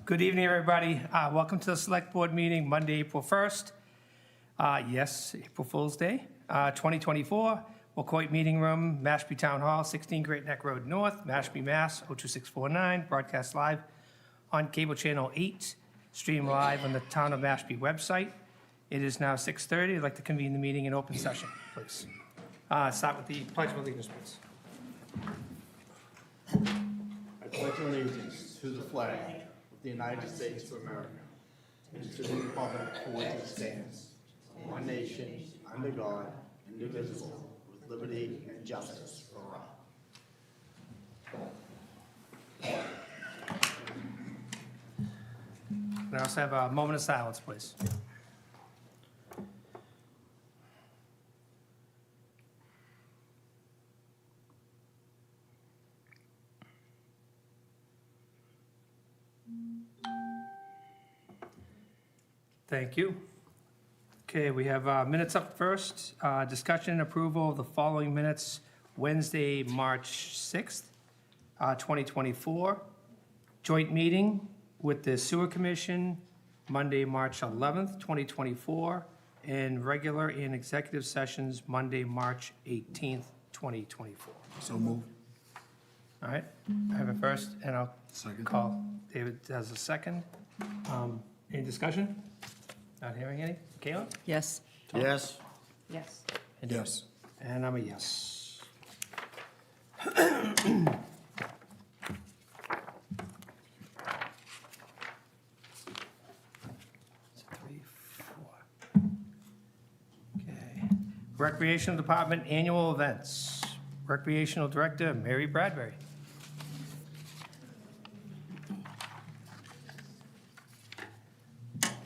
Good evening, everybody. Welcome to the Select Board meeting, Monday, April 1st. Yes, April Fool's Day, 2024. Wacoit Meeting Room, Mashpee Town Hall, 16 Great Neck Road North, Mashpee, Mass. 02649. Broadcast live on cable channel 8, stream live on the Town of Mashpee website. It is now 6:30. I'd like to convene the meeting in open session, please. Start with the Pledge of Allegiance, please. I pledge allegiance to the flag of the United States of America and to the republic for which it stands, one nation, under God, indivisible, with liberty and justice for all. And I also have a moment of silence, please. Thank you. Okay, we have minutes up first. Discussion and approval of the following minutes, Wednesday, March 6th, 2024. Joint meeting with the Sewer Commission, Monday, March 11th, 2024, and regular and executive sessions, Monday, March 18th, 2024. So move. All right, I have a first, and I'll Second. call David as a second. Any discussion? Not hearing any? Kayla? Yes. Yes. Yes. Yes. And I'm a yes. Three, four. Okay. Recreational Department Annual Events. Recreational Director, Mary Bradbury.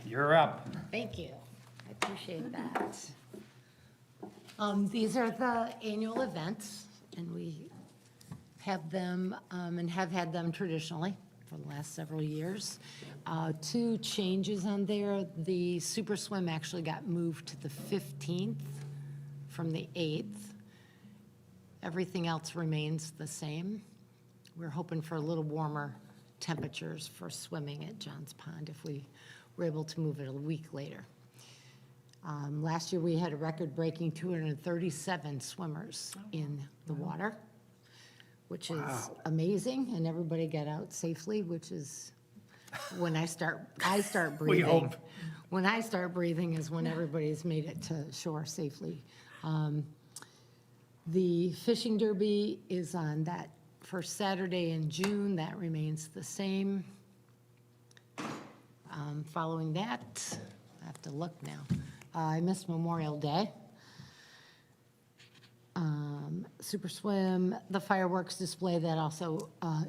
You're up. Thank you. I appreciate that. These are the annual events, and we have them, and have had them traditionally for the last several years. Two changes on there. The Super Swim actually got moved to the 15th from the 8th. Everything else remains the same. We're hoping for a little warmer temperatures for swimming at Johns Pond if we were able to move it a week later. Last year, we had a record-breaking 237 swimmers in the water, which is amazing, and everybody got out safely, which is when I start We breathing. hope. When I start breathing is when everybody's made it to shore safely. The fishing derby is on that first Saturday in June. That remains the same. Following that, I have to look now. I missed Memorial Day. Super Swim, the fireworks display, that also,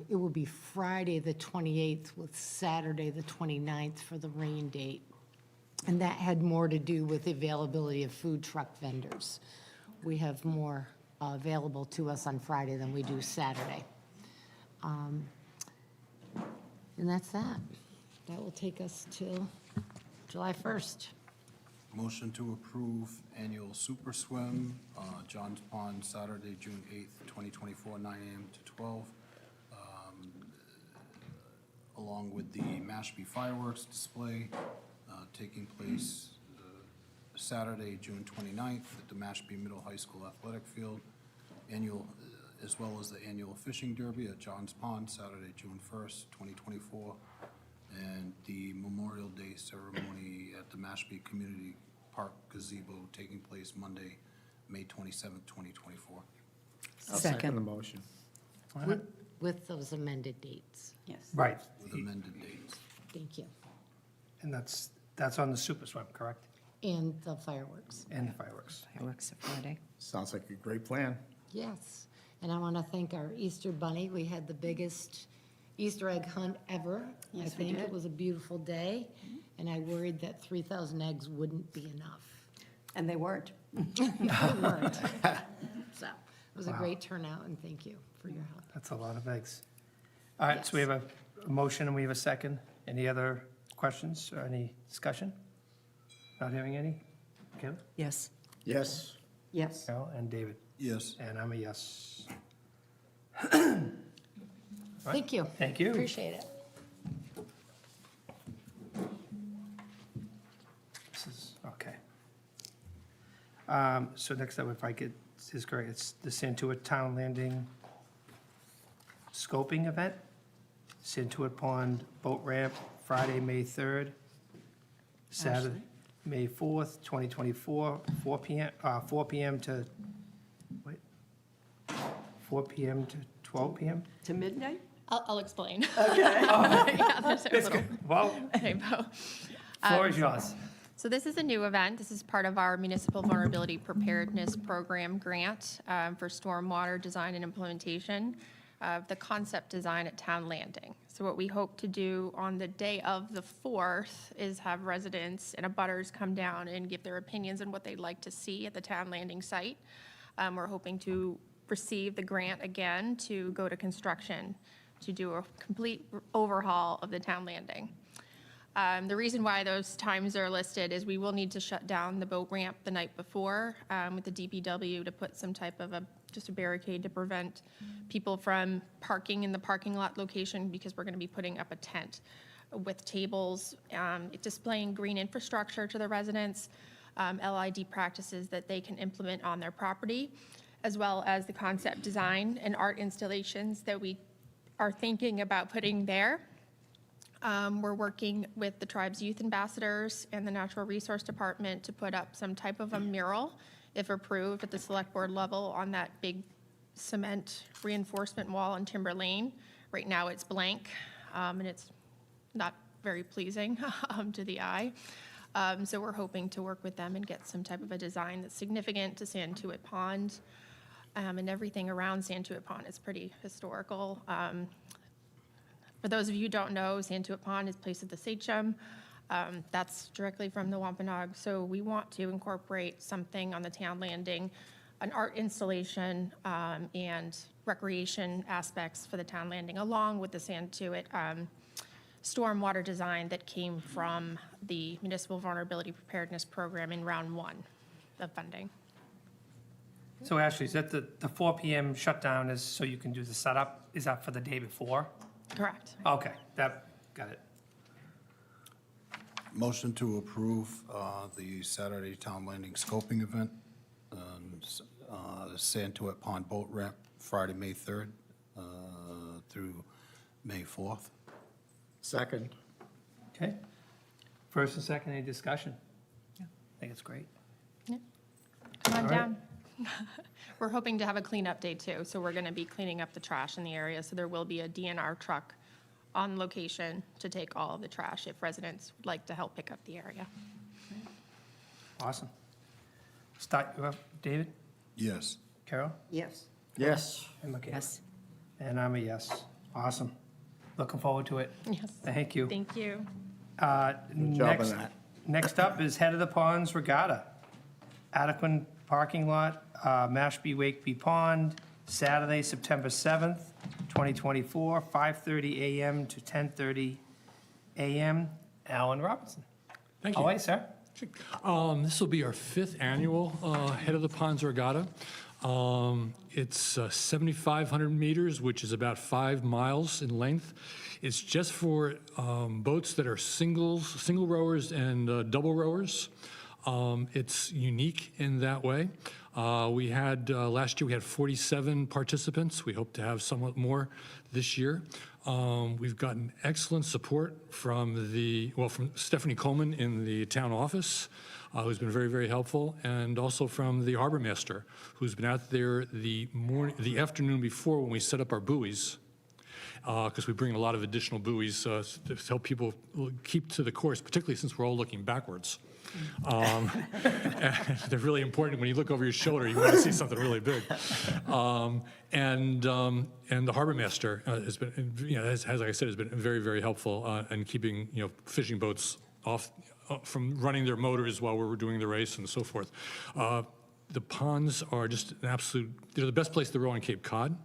it will be Friday, the 28th, with Saturday, the 29th for the rain date. And that had more to do with the availability of food truck vendors. We have more available to us on Friday than we do Saturday. And that's that. That will take us till July 1st. Motion to approve annual Super Swim, Johns Pond, Saturday, June 8th, 2024, 9 a.m. to 12, along with the Mashpee fireworks display taking place Saturday, June 29th at the Mashpee Middle High School Athletic Field, as well as the annual fishing derby at Johns Pond, Saturday, June 1st, 2024, and the Memorial Day ceremony at the Mashpee Community Park gazebo taking place Monday, May 27th, 2024. I'll second the motion. With those amended dates. Yes. Right, With amended dates. Thank you. and that's on the Super Swim, correct? And the fireworks. And the fireworks. Fireworks at Friday. Sounds like a great plan. Yes. And I want to thank our Easter Bunny. We had the biggest Easter egg hunt ever. I Yes, we think did. it was a beautiful day, and I worried that 3,000 eggs wouldn't be enough. And they weren't. They weren't. So it was a Wow. great turnout, and thank you for your help. That's a lot of eggs. All right, so we have a motion and we have a second. Any other questions or any discussion? Not hearing any? Kim, Yes. Yes. Yes. Carol, and David? Yes. And I'm a yes. Thank you. Thank you. Appreciate it. So next up, if I get this correct, it's the Santuit Town Landing scoping event. Santuit Pond Boat Ramp, Friday, May 3rd, Saturday, May 4th, 2024, 4 p.m. to, wait, 4 p.m. to 12 p.m.? To midnight? I'll explain. Okay. Yeah, there's a It's little good. Well, typo. floor is yours. So this is a new event. This is part of our Municipal Vulnerability Preparedness Program grant for stormwater design and implementation of the concept design at Town Landing. So what we hope to do on the day of the 4th is have residents and abutters come down and give their opinions on what they'd like to see at the Town Landing site. We're hoping to receive the grant again to go to construction to do a complete overhaul of the Town Landing. The reason why those times are listed is we will need to shut down the boat ramp the night before with the DPW to put some type of just a barricade to prevent people from parking in the parking lot location, because we're going to be putting up a tent with tables, displaying green infrastructure to the residents, LID practices that they can implement on their property, as well as the concept design and art installations that we are thinking about putting there. We're working with the tribe's youth ambassadors and the Natural Resource Department to put up some type of a mural, if approved, at the select board level on that big cement reinforcement wall in Timber Lane. Right now, it's blank, and it's not very pleasing to the eye. So we're hoping to work with them and get some type of a design that's significant to Santuit Pond. And everything around Santuit Pond is pretty historical. For those of you who don't know, Santuit Pond is place of the sachem. That's directly from the Wampanoag. So we want to incorporate something on the Town Landing, an art installation and recreation aspects for the Town Landing, along with the Santuit stormwater design that came from the Municipal Vulnerability Preparedness Program in round 1 of funding. So Ashley, is that the 4 p.m. shutdown is so you can do the setup? Is that for the day before? Correct. Okay, got it. Motion to approve the Saturday Town Landing scoping event, Santuit Pond Boat Ramp, Friday, May 3rd through May 4th. Second. Okay. First and second, any discussion? I think it's great. Yeah. Come on All right. down. We're hoping to have a cleanup day too, so we're going to be cleaning up the trash in the area. So there will be a DNR truck on location to take all of the trash if residents would like to help pick up the area. Awesome. Start you up, David, Yes. Carol, Yes. Yes. and Michaela. Yes. And I'm a yes. Awesome. Looking forward to it. Yes. Thank you. Thank you. Good job on that. Next up is Head of the Ponds Regatta. Adequate parking lot, Mashpee Wakeby Pond, Saturday, September 7th, 2024, 5:30 a.m. to 10:30 a.m. Alan Robinson. Thank How you. are you, sir? This will be our 5th annual Head of the Ponds Regatta. It's 7,500 meters, which is about 5 miles in length. It's just for boats that are single rowers and double rowers. It's unique in that way. We had, last year we had 47 participants. We hope to have somewhat more this year. We've gotten excellent support from from Stephanie Coleman in the town office, who's been very, very helpful, and also from the harbor master, who's been out there the afternoon before when we set up our buoys, because we bring a lot of additional buoys to help people keep to the course, particularly since we're all looking backwards. They're really important. When you look over your shoulder, you want to see something really big. And the harbor master has been, as I said, has been very, very helpful in keeping fishing boats off from running their motors while we're doing the race and so forth. The ponds are just an absolute. They're the best place to row on Cape Cod.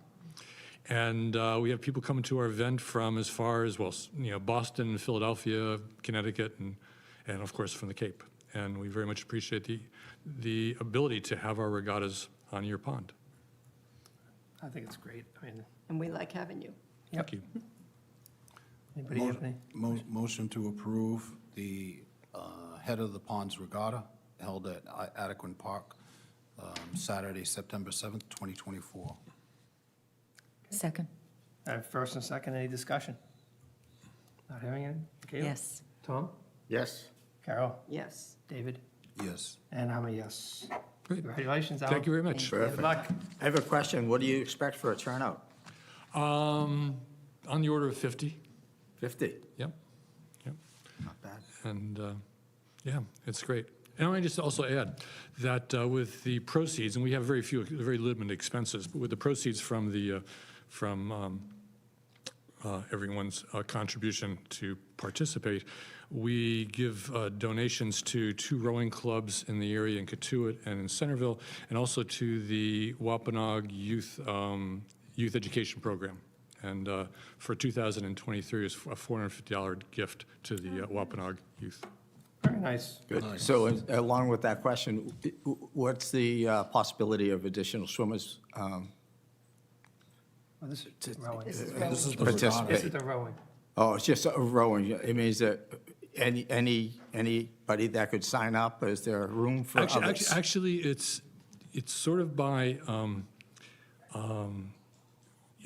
And we have people coming to our event from as far as Boston, Philadelphia, Connecticut, and of course from the Cape. And we very much appreciate the ability to have our regattas on your pond. I think it's great. I mean, And we like having you. Thank you. anybody have any? Motion to approve the Head of the Ponds Regatta held at Adequan Park, Saturday, September 7th, 2024. Second. First and second, any discussion? Not hearing any? Caleb? Yes. Tom? Yes. Carol? Yes. David? Yes. And I'm a yes. Great. Congratulations, Alan. Thank you very much. Good luck. I have a question. What do you expect for a turnout? On the order of 50. 50? Yep, yep. Not bad. And, yeah, it's great. And I want to just also add that with the proceeds, and we have very limited expenses, but with the proceeds from everyone's contribution to participate, we give donations to 2 rowing clubs in the area in Katuitt and in Centerville, and also to the Wampanoag Youth Education Program. And for 2023, it's a $450 gift to the Wampanoag youth. Very nice. Good. So along with that question, what's the possibility of additional swimmers Well, this is rowing. This is the Participate. This regatta. is the rowing. Oh, it's just a rowing. It means that anybody that could sign up, is there room for others? Actually, it's sort of by,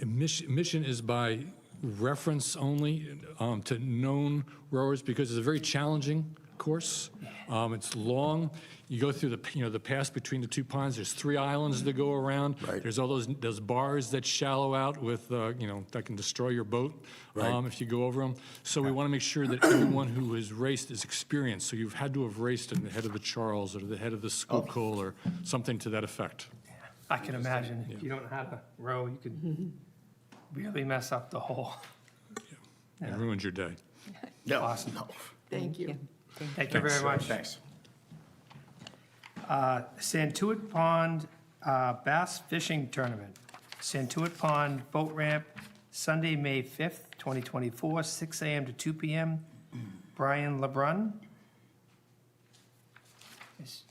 mission is by reference only to known rowers, because it's a very challenging course. It's long. You go through the pass between the 2 ponds. There's 3 islands that go around. Right. There's all those bars that shallow out with, that can destroy your boat Right. if you go over them. So we want to make sure that everyone who has raced is experienced. So you've had to have raced in the head of the Charles or the head of the Schuylkill or something to that effect. I can imagine if you don't know how to row, you could really mess up the hole. It ruins your day. No. Awesome. No. Thank you. Thank you very much. Thanks. Santuit Pond Bass Fishing Tournament. Santuit Pond Boat Ramp, Sunday, May 5th, 2024, 6 a.m. to 2 p.m. Brian LeBrun. Is-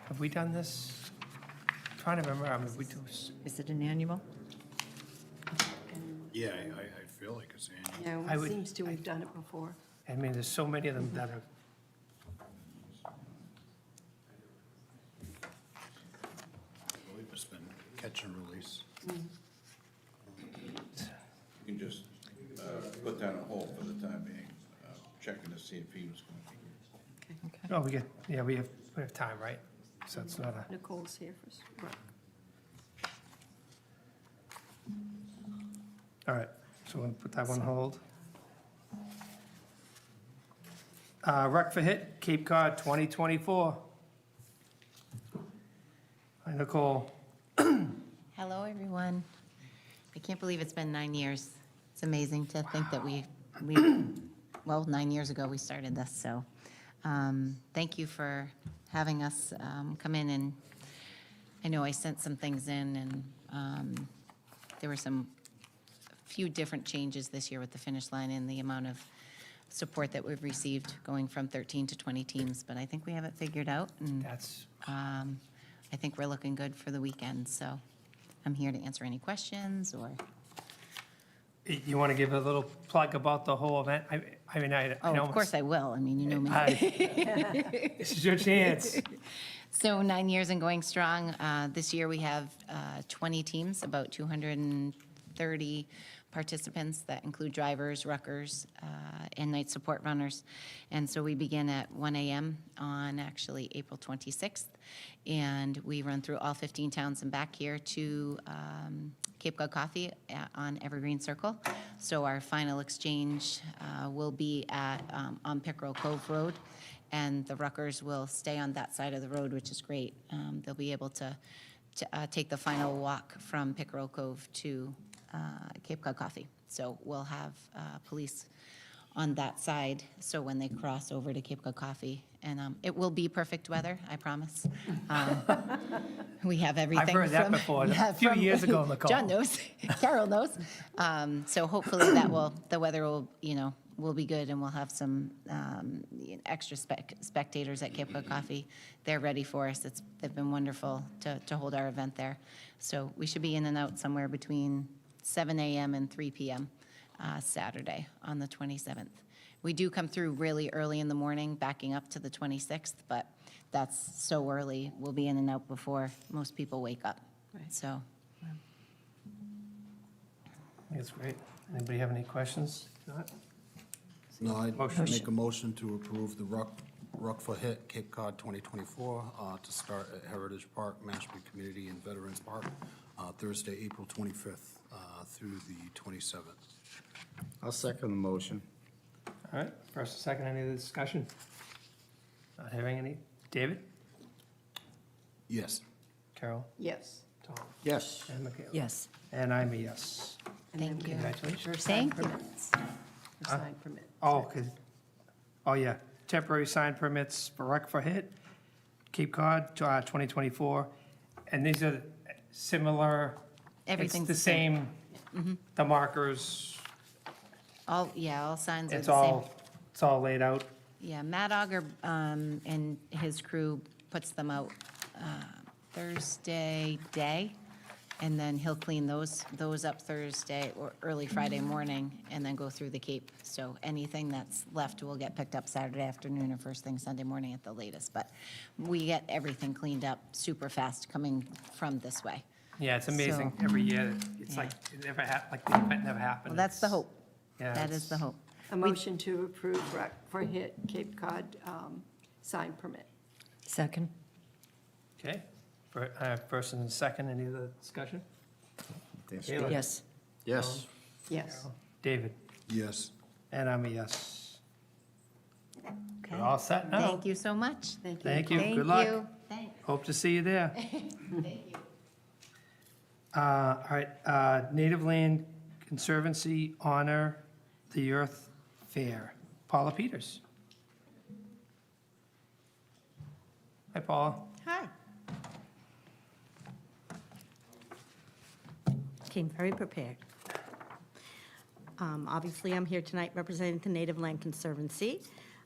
Have we done this? I'm trying to remember, we do, Is it an annual? Yeah, I feel like it's annual. I Yeah, would- it seems to, we've done it before. I mean, there's so many of them that are, I believe it's been catch and release. You can just put that on hold for the time being, checking to see if he was going to be here. oh, we have time, right? So it's not a, Nicole's here for us. Right. all right, so we'll put that one on hold. Rec for Hit, Cape Cod 2024. Hi, Nicole. Hello, everyone. I can't believe it's been 9 years. It's amazing to think that well, 9 years ago, we started this, so thank you for having us come in, and I know I sent some things in, and there were few different changes this year with the finish line and the amount of support that we've received, going from 13 to 20 teams, but I think we have it figured out, and That's, I think we're looking good for the weekend, so I'm here to answer any questions, or, you want to give a little plug about the whole event? I mean, I oh, know of course I will, I mean, you know me. This is your chance. So 9 years and going strong. This year, we have 20 teams, about 230 participants that include drivers, ruckers, and night support runners. And so we begin at 1 a.m. on actually April 26th, and we run through all 15 towns and back here to Cape Cod Coffee on Evergreen Circle. So our final exchange will be on Pickerel Cove Road, and the ruckers will stay on that side of the road, which is great. They'll be able to take the final walk from Pickerel Cove to Cape Cod Coffee. So we'll have police on that side, so when they cross over to Cape Cod Coffee, and it will be perfect weather, I promise. We have everything. I've heard that from- before, yeah, a few from- years ago, Nicole. John knows, Carol knows. So hopefully the weather will be good, and we'll have some extra spectators at Cape Cod Coffee. They're ready for us. They've been wonderful to hold our event there. So we should be in and out somewhere between 7 a.m. and 3 p.m. Saturday on the 27th. We do come through really early in the morning, backing up to the 26th, but that's so early, we'll be in and out before most people wake up. Right. So, That's great. Anybody have any questions? Not? No, I'd Motion. make a motion to approve the Ruck for Hit Cape Cod 2024 to start at Heritage Park, Mashpee Community and Veterans Park, Thursday, April 25th through the 27th. I'll second the motion. All right, first and second, any other discussion? Not hearing any. David? Yes. Carol? Yes. Tom? Yes. And Michaela? Yes. And I'm a yes. And then Thank we you. have Congratulations. for sign Thank you. permits. For sign permits. Oh, 'cause, oh, yeah, temporary sign permits for Ruck for Hit, Cape Cod, 2024. And these are similar. Everything's It's the the same. same, the markers, all signs are it's the same. all laid out. Yeah, Matt Auger and his crew puts them out Thursday day, and then he'll clean those up Thursday or early Friday morning, and then go through the Cape. So anything that's left will get picked up Saturday afternoon or first thing Sunday morning at the latest. But we get everything cleaned up super fast coming from this way. Yeah, it's amazing. So- Every year, it's Yeah. like, it never like the event never happened. Well, that's the It's- hope. Yeah, That it's- is the hope. A motion to approve Ruck for Hit Cape Cod sign permit. Second? Okay, first and second, any other discussion? Kayla? Yes. Yes. Yes. David? Yes. And I'm a yes. Okay. We're all set now. Thank you so much. Thank you. Thank you. Thank Good luck. you. Thanks. Hope to see you there. Thank you. All right, Native Land Conservancy Honor the Earth Fair. Paula Peters. Hi, Paula. Hi. Came very prepared. Obviously, I'm here tonight representing the Native Land Conservancy.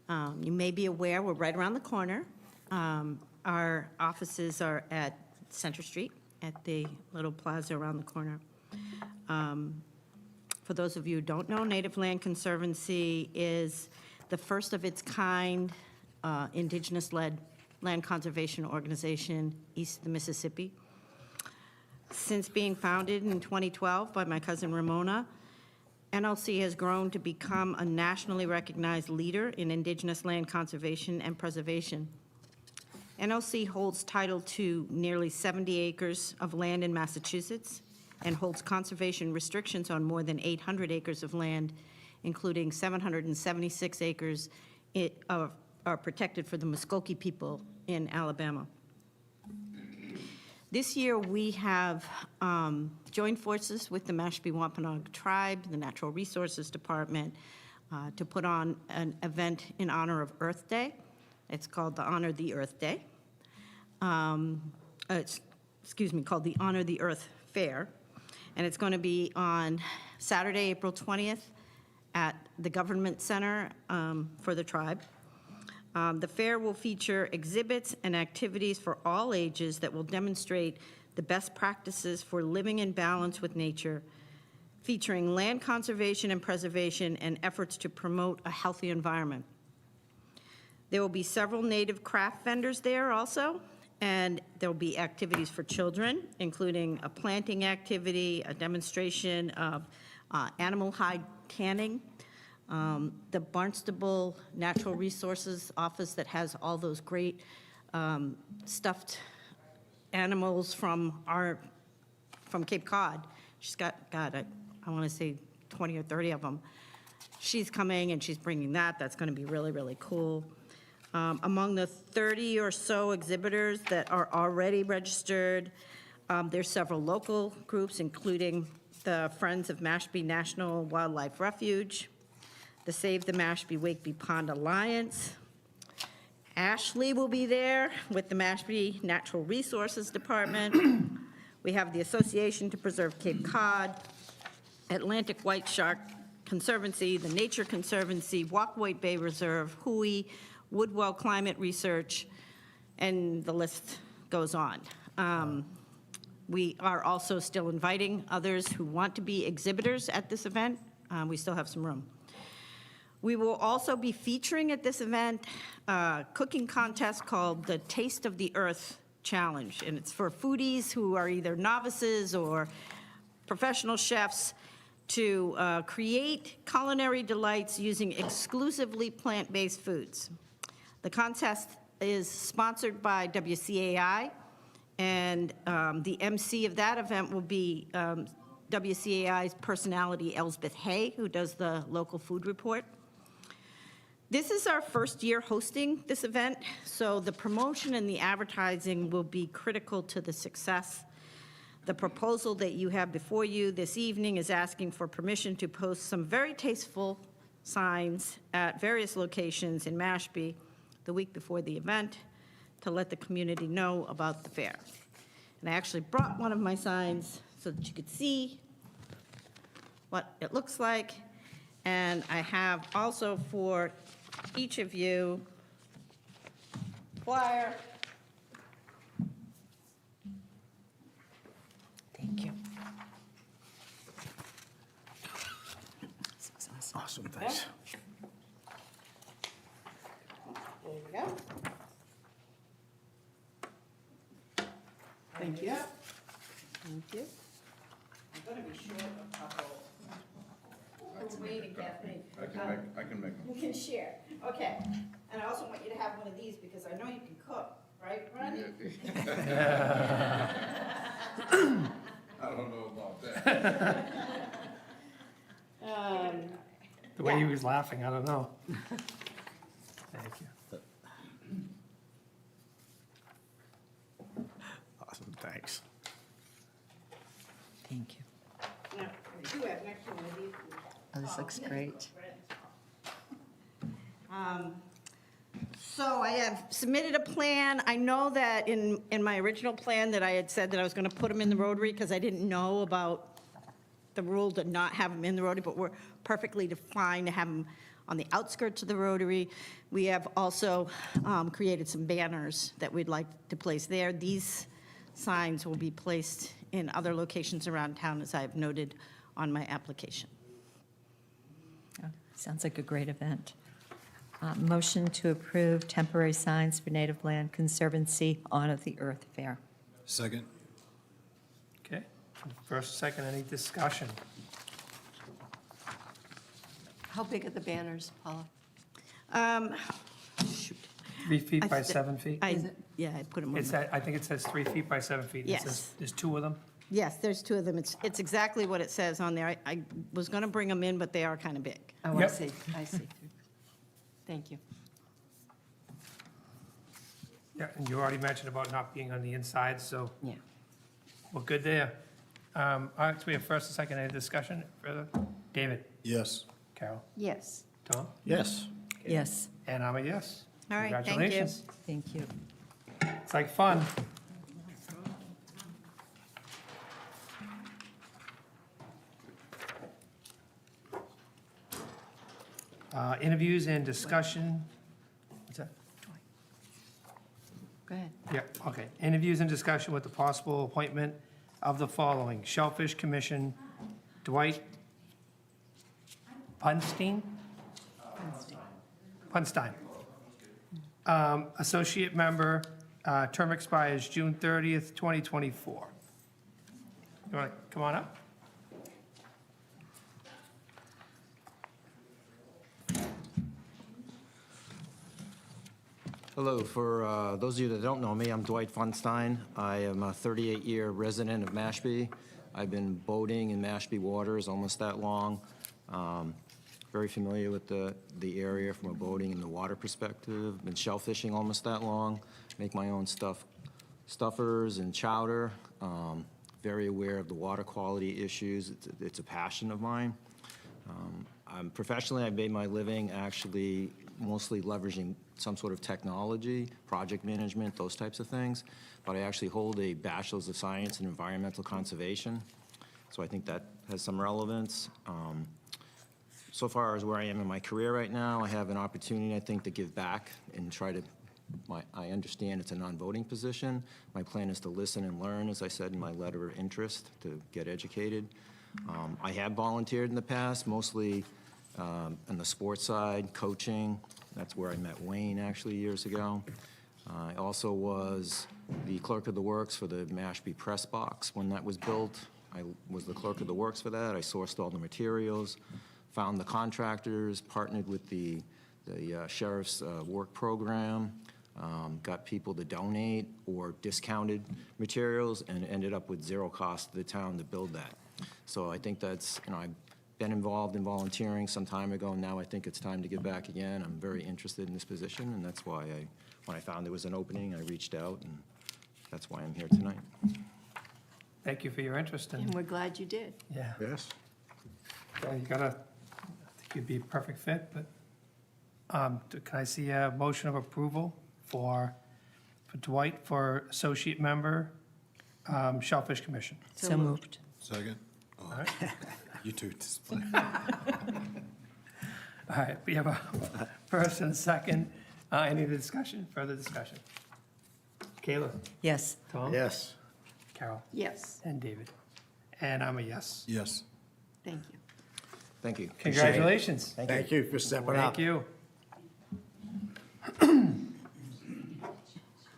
You may be aware, we're right around the corner. Our offices are at Center Street, at the little plaza around the corner. For those of you who don't know, Native Land Conservancy is the first of its kind indigenous-led land conservation organization east of the Mississippi. Since being founded in 2012 by my cousin Ramona, NLC has grown to become a nationally recognized leader in indigenous land conservation and preservation. NLC holds title to nearly 70 acres of land in Massachusetts and holds conservation restrictions on more than 800 acres of land, including 776 acres are protected for the Muskogee people in Alabama. This year, we have joined forces with the Mashpee Wampanoag Tribe, the Natural Resources Department, to put on an event in honor of Earth Day. It's called the Honor the Earth Day. Called the Honor the Earth Fair. And it's going to be on Saturday, April 20th at the Government Center for the tribe. The fair will feature exhibits and activities for all ages that will demonstrate the best practices for living in balance with nature, featuring land conservation and preservation and efforts to promote a healthy environment. There will be several native craft vendors there also, and there will be activities for children, including a planting activity, a demonstration of animal hide tanning, the Barnstable Natural Resources Office that has all those great stuffed animals from Cape Cod. She's got, I want to say 20 or 30 of them. She's coming and she's bringing that. That's going to be really, really cool. Among the 30 or so exhibitors that are already registered, there's several local groups, including the Friends of Mashpee National Wildlife Refuge, the Save the Mashpee Wakeby Pond Alliance. Ashley will be there with the Mashpee Natural Resources Department. We have the Association to Preserve Cape Cod, Atlantic White Shark Conservancy, the Nature Conservancy, Walk-White Bay Reserve, Hui, Woodwell Climate Research, and the list goes on. We are also still inviting others who want to be exhibitors at this event. We still have some room. We will also be featuring at this event a cooking contest called the Taste of the Earth Challenge, and it's for foodies who are either novices or professional chefs to create culinary delights using exclusively plant-based foods. The contest is sponsored by WCAI, and the MC of that event will be WCAI's personality Elsbeth Hay, who does the local food report. This is our first year hosting this event, so the promotion and the advertising will be critical to the success. The proposal that you have before you this evening is asking for permission to post some very tasteful signs at various locations in Mashpee the week before the event to let the community know about the fair. And I actually brought one of my signs so that you could see what it looks like. And I have also for each of you flyer. Thank you. Awesome, thanks. There you go. Thank you. Thank you. I'm going to be short a couple. We're waiting, Kathleen. I can make them. You can share. Okay. And I also want you to have one of these because I know you can cook, right, Ronnie? I don't know about that. The way he was laughing, I don't know. Thank you. Awesome, thanks. Thank you. Now, I do have an extra one of these. Oh, this looks great. So I have submitted a plan. I know that in my original plan that I had said that I was going to put them in the Rotary because I didn't know about the rule to not have them in the Rotary, but we're perfectly fine to have them on the outskirts of the Rotary. We have also created some banners that we'd like to place there. These signs will be placed in other locations around town, as I have noted on my application. Oh, sounds like a great event. Motion to approve temporary signs for Native Land Conservancy Honor the Earth Fair. Second? Okay, first, second, any discussion? How big are the banners, Paula? Shoot. 3 feet by I thi- 7 feet? Yeah, I put them on. It's, I think it says 3 feet by 7 feet. It Yes. says there's 2 of them. Yes, there's 2 of them. It's exactly what it says on there. I was going to bring them in, but they are kind of big. Oh, I Yep. see, I see. Thank you. Yeah, and you already mentioned about not being on the inside, so Yeah. we're good there. All right, so we have first and second, any discussion further? David? Yes. Carol? Yes. Tom? Yes. Yes, And I'm a yes. All right, thank you. Congratulations. thank you. It's like fun. Interviews and discussion. What's that? Go ahead. Yeah, okay. Interviews and discussion with the possible appointment of the following: Shellfish Commission, Dwight Punstein? Punstein. Associate member, term expires June 30th, 2024. You want to come on up? Hello, for those of you that don't know me, I'm Dwight Funstein. I am a 38-year resident of Mashpee. I've been boating in Mashpee waters almost that long. Very familiar with the area from a boating and the water perspective. Been shellfishing almost that long. Make my own stuffers and chowder. Very aware of the water quality issues. It's a passion of mine. Professionally, I've made my living actually mostly leveraging some sort of technology, project management, those types of things. But I actually hold a Bachelor's of Science in Environmental Conservation. So I think that has some relevance. So far as where I am in my career right now, I have an opportunity, I think, to give back and try to, I understand it's a non-voting position. My plan is to listen and learn, as I said in my letter of interest, to get educated. I have volunteered in the past, mostly On the sports side, coaching, that's where I met Wayne actually years ago. I also was the clerk of the works for the Mashpee press box. When that was built, I was the clerk of the works for that. I sourced all the materials, found the contractors, partnered with the sheriff's work program, got people to donate or discounted materials, and ended up with zero cost to the town to build that. So I think that's, I've been involved in volunteering some time ago. Now I think it's time to get back again. I'm very interested in this position, and that's why when I found there was an opening, I reached out, and that's why I'm here tonight. Thank you for your interest, And and, we're glad you did. yeah, Yes. yeah, you gotta, I think you'd be a perfect fit, but can I see a motion of approval for Dwight for associate member, Shellfish Commission? So moved. Second? Oh, you two display. All right, we have a first and a second. Any discussion, further discussion? Kayla? Yes. Tom? Yes. Carol? Yes, And David? And I'm a yes. Yes. thank you. Thank you. Congratulations. Thank you. Thank you for stepping up. Thank you.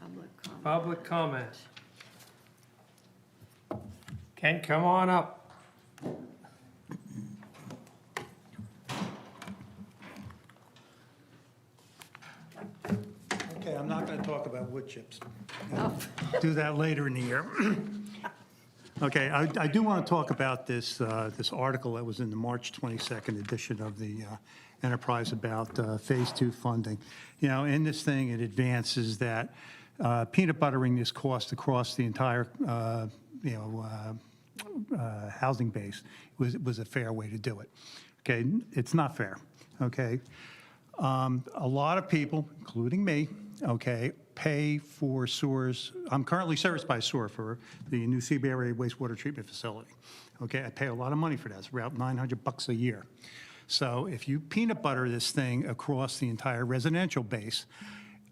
Public comment. Public comment. Ken, come on up. Okay, I'm not going to talk about wood chips. Do that later in the year. Okay, I do want to talk about this article that was in the March 22nd edition of the Enterprise about Phase 2 funding. In this thing, it advances that peanut buttering this cost across the entire, housing base was a fair way to do it. Okay, it's not fair, okay? A lot of people, including me, okay, pay for sewers. I'm currently serviced by sewer for the New Seabury wastewater treatment facility. Okay, I pay a lot of money for that. It's about $900 a year. So if you peanut butter this thing across the entire residential base,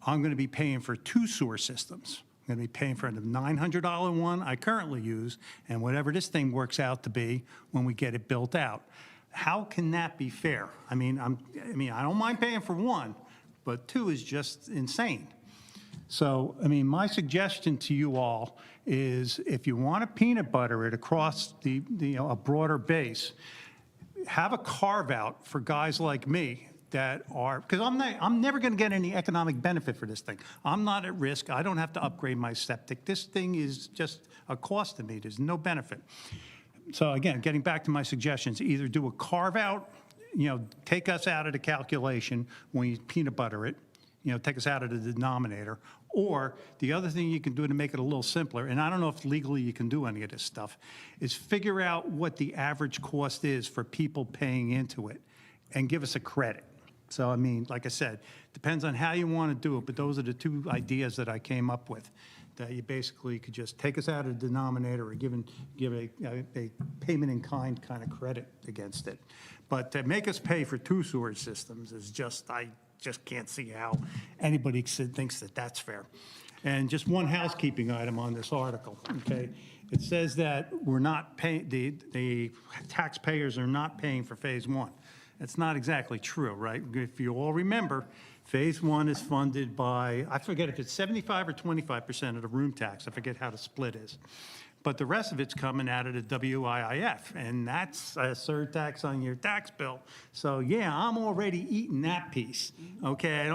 I'm going to be paying for 2 sewer systems. I'm going to be paying for the $900 one I currently use and whatever this thing works out to be when we get it built out. How can that be fair? I mean, I don't mind paying for 1, but 2 is just insane. So, my suggestion to you all is if you want to peanut butter it across a broader base, have a carve out for guys like me that are, because I'm never going to get any economic benefit for this thing. I'm not at risk. I don't have to upgrade my septic. This thing is just a cost to me. There's no benefit. So again, getting back to my suggestions, either do a carve out, take us out of the calculation when you peanut butter it, take us out of the denominator, or the other thing you can do to make it a little simpler, and I don't know if legally you can do any of this stuff, is figure out what the average cost is for people paying into it and give us a credit. So, like I said, depends on how you want to do it, but those are the 2 ideas that I came up with, that you basically could just take us out of the denominator or give a payment in kind of credit against it. But to make us pay for 2 sewer systems is just, I just can't see how anybody thinks that that's fair. And just one housekeeping item on this article, okay? It says that we're not paying, the taxpayers are not paying for Phase 1. That's not exactly true, right? If you all remember, Phase 1 is funded by, I forget if it's 75 or 25% of the room tax. I forget how the split is. But the rest of it's coming out of the WIIF, and that's a surtax on your tax bill. So yeah, I'm already eating that piece, okay?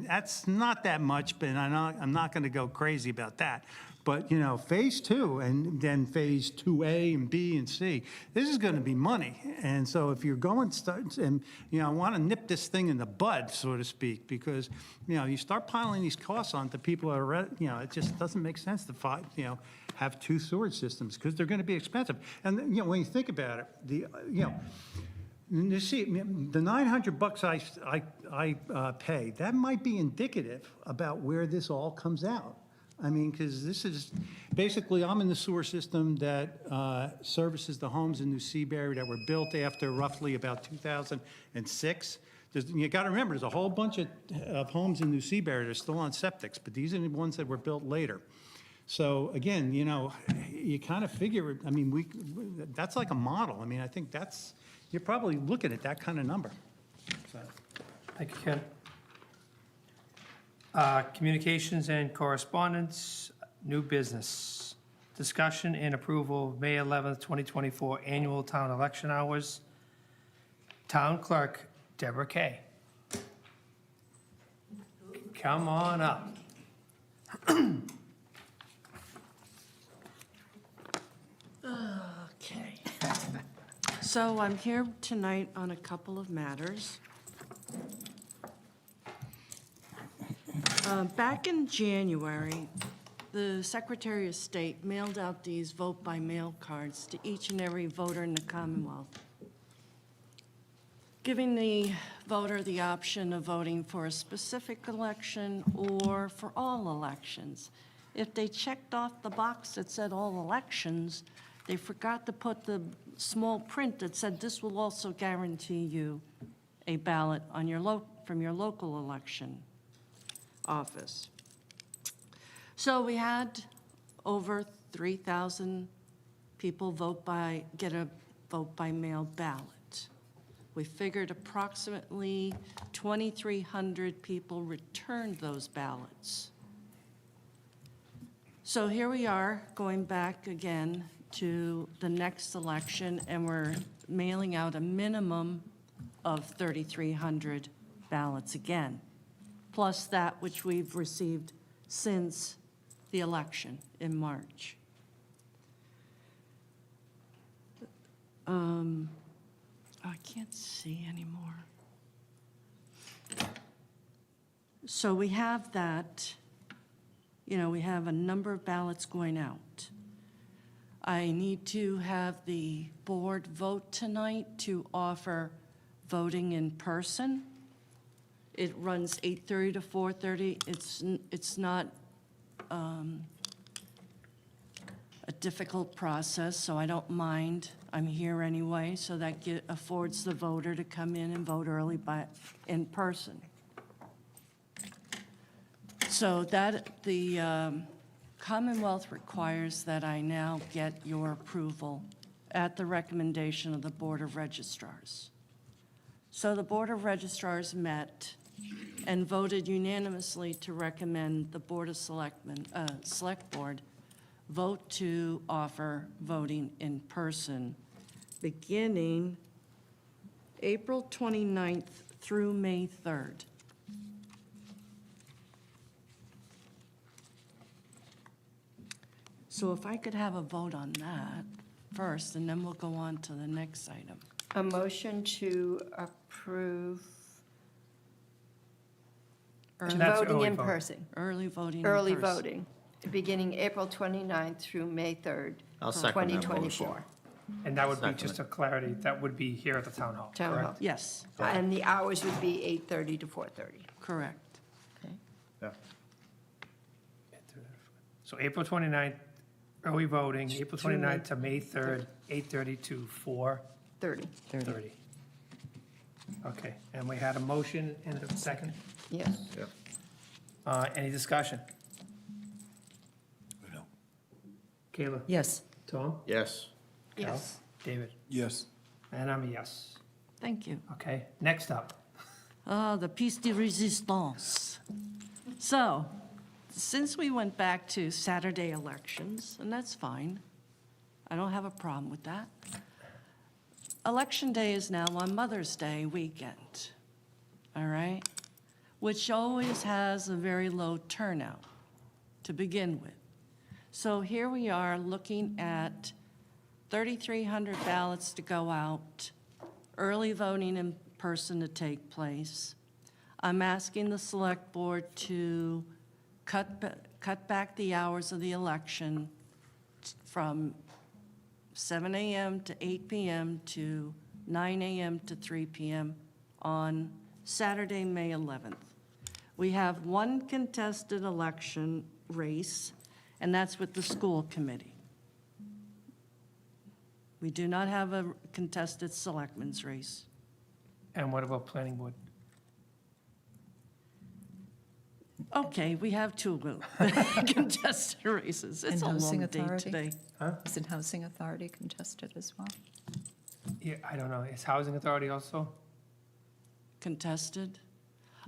That's not that much, but I'm not going to go crazy about that. But, Phase 2 and then Phase 2A and B and C, this is going to be money. And so if you're going and, I want to nip this thing in the bud, so to speak, because, you start piling these costs onto people that are, it just doesn't make sense to, have 2 sewage systems because they're going to be expensive. And, when you think about it, you see, the $900 I pay, that might be indicative about where this all comes out. Because this is, basically, I'm in the sewer system that services the homes in New Seabury that were built after roughly about 2006. You got to remember, there's a whole bunch of homes in New Seabury that are still on septics, but these are the ones that were built later. So again, you kind of figure, that's like a model. I think that's, you're probably looking at that kind of number. So, Thank you, Ken. Communications and correspondence, new business. Discussion and approval of May 11th, 2024 annual town election hours. Town Clerk Deborah Kay. Come on up. Okay. So I'm here tonight on a couple of matters. Back in January, the Secretary of State mailed out these vote-by-mail cards to each and every voter in the Commonwealth, giving the voter the option of voting for a specific election or for all elections. If they checked off the box that said all elections, they forgot to put the small print that said this will also guarantee you a ballot on your from your local election office. So we had over 3,000 people get a vote-by-mail ballot. We figured approximately 2,300 people returned those ballots. So here we are, going back again to the next election, and we're mailing out a minimum of 3,300 ballots again, plus that which we've received since the election in March. I can't see anymore. So we have that, we have a number of ballots going out. I need to have the board vote tonight to offer voting in person. It runs 8:30 to 4:30. It's not a difficult process, so I don't mind. I'm here anyway, so that affords the voter to come in and vote early in person. So that the Commonwealth requires that I now get your approval at the recommendation of the Board of Registrars. So the Board of Registrars met and voted unanimously to recommend the Board of Selectmen, Select Board, vote to offer voting in person beginning April 29th through May 3rd. So if I could have a vote on that first, and then we'll go on to the next item. A motion to approve That's voting early in vote. person, Early voting in early person. voting, beginning April 29th through May 3rd, I'll second that 2024. And that would be Second just it. a clarity, that would be here at the town hall, Town hall. correct? Yes, And the hours would be 8:30 to 4:30. correct. Yeah. So April 29th, early voting, April 29th to May 3rd, 8:30 to 4:30. 30, Okay, and we had a motion and a second. yes. Any discussion? Kayla? Yes. Tom? Yes. Cal? Yes. David? Yes. And I'm a yes. Thank you. Okay, next up. The piece de resistance. So, since we went back to Saturday elections, and that's fine, I don't have a problem with that. Election Day is now on Mother's Day weekend, all right? Which always has a very low turnout to begin with. So here we are looking at 3,300 ballots to go out, early voting in person to take place. I'm asking the Select Board to cut back the hours of the election from 7 a.m. to 8 p.m. to 9 a.m. to 3 p.m. on Saturday, May 11th. We have one contested election race, and that's with the school committee. We do not have a contested selectmen's race. And what about planning board? Okay, we have two contested races. It's And a Housing long day Authority? today. Isn't Housing Authority contested as well? Yeah, I don't know. Is Housing Authority also? Contested?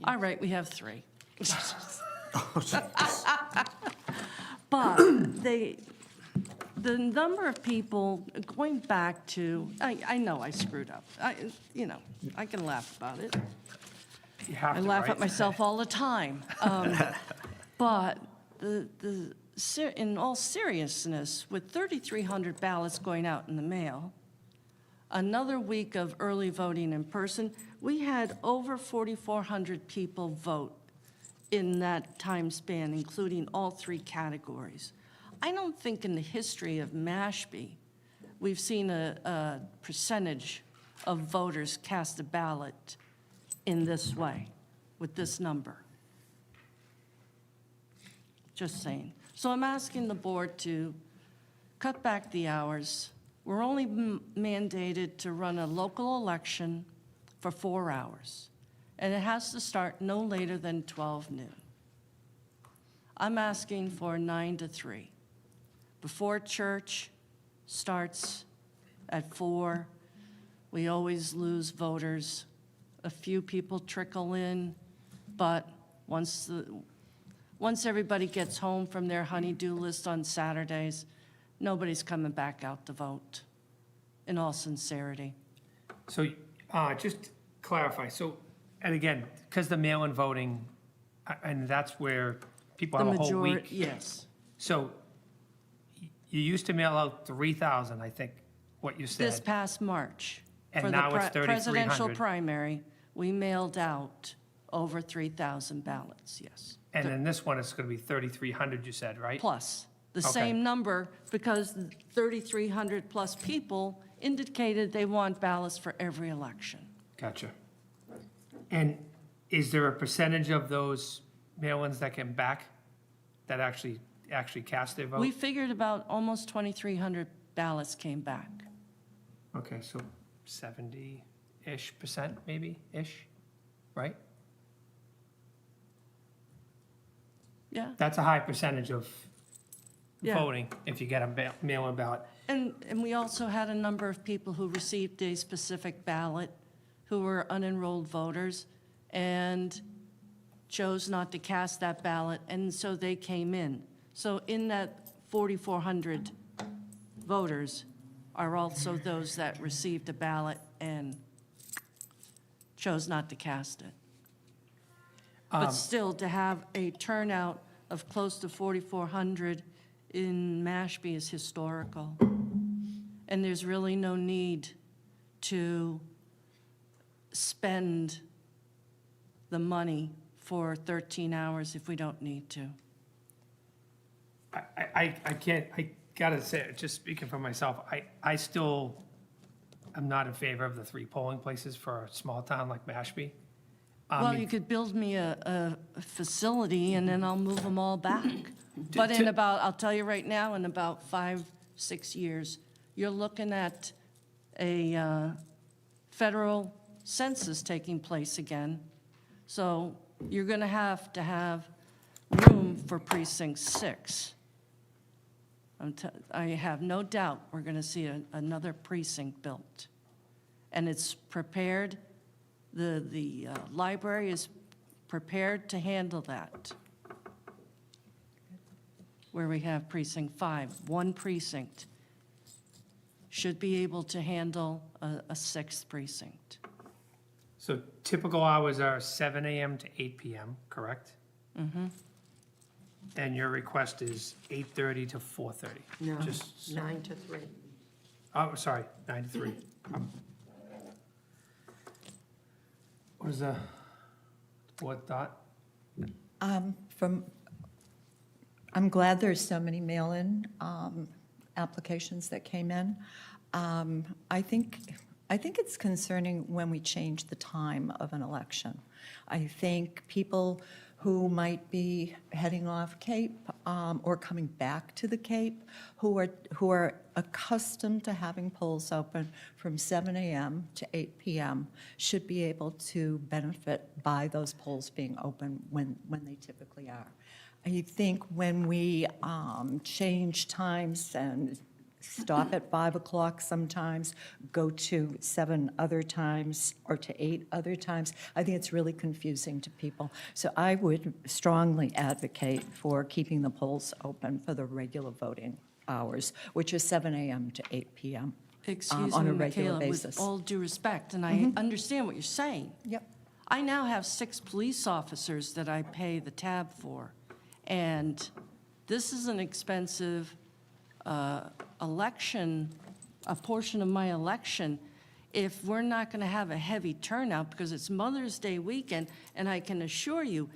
All right, we have 3. But the number of people, going back to, I know I screwed up. I can laugh about it. You have I to, laugh right? at myself all the time. But in all seriousness, with 3,300 ballots going out in the mail, another week of early voting in person, we had over 4,400 people vote in that time span, including all 3 categories. I don't think in the history of Mashpee, we've seen a percentage of voters cast a ballot in this way, with this number. Just saying. So I'm asking the board to cut back the hours. We're only mandated to run a local election for 4 hours, and it has to start no later than 12 noon. I'm asking for 9 to 3. Before church starts at 4, we always lose voters. A few people trickle in, but once everybody gets home from their honey-do list on Saturdays, nobody's coming back out to vote, in all sincerity. So just clarify, so, and again, because the mail-in voting, and that's where people have a whole week. Yes. So you used to mail out 3,000, I think, what you said. This past March. And for the now it's 3,300. Presidential primary, we mailed out over 3,000 ballots, yes. And then this one is going to be 3,300, you said, right? Plus, the Okay. same number, because 3,300 plus people indicated they want ballots for every election. Gotcha. And is there a percentage of those mail-ins that come back that actually cast their vote? We figured about almost 2,300 ballots came back. Okay, so 70-ish%, maybe-ish, right? Yeah. That's a high percentage of Yeah. voting if you get a mail-in ballot. And we also had a number of people who received a specific ballot who were unenrolled voters and chose not to cast that ballot, and so they came in. So in that 4,400 voters are also those that received a ballot and chose not to cast it. But still, to have a turnout of close to 4,400 in Mashpee is historical. And there's really no need to spend the money for 13 hours if we don't need to. I can't, I gotta say, just speaking for myself, I still am not in favor of the 3 polling places for a small town like Mashpee. Well, you could build me a facility and then I'll move them all back. But in about, I'll tell you right now, in about 5-6 years, you're looking at a federal census taking place again. So you're going to have room for precinct 6. I have no doubt we're going to see another precinct built. And it's prepared, the library is prepared to handle that. Where we have precinct 5, 1 precinct should be able to handle a 6th precinct. So typical hours are 7 AM to 8 PM, correct? Mm-hmm. And your request is 8:30 to 4:30? No, Just 9 to 3. Oh, sorry, 9 to 3. What is the board thought? I'm glad there's so many mail-in applications that came in. I think it's concerning when we change the time of an election. I think people who might be heading off Cape or coming back to the Cape, who are accustomed to having polls open from 7 a.m. to 8 p.m., should be able to benefit by those polls being open when they typically are. I think when we change times and stop at 5 o'clock sometimes, go to 7 other times, or to 8 other times. I think it's really confusing to people. So I would strongly advocate for keeping the polls open for the regular voting hours, which is 7 a.m. to 8 p.m. Excuse on me, a regular Michaela, basis. with all due respect, and I understand what you're saying. Yep. I now have 6 police officers that I pay the tab for, and this is an expensive election, a portion of my election. If we're not going to have a heavy turnout because it's Mother's Day weekend, and I can assure you,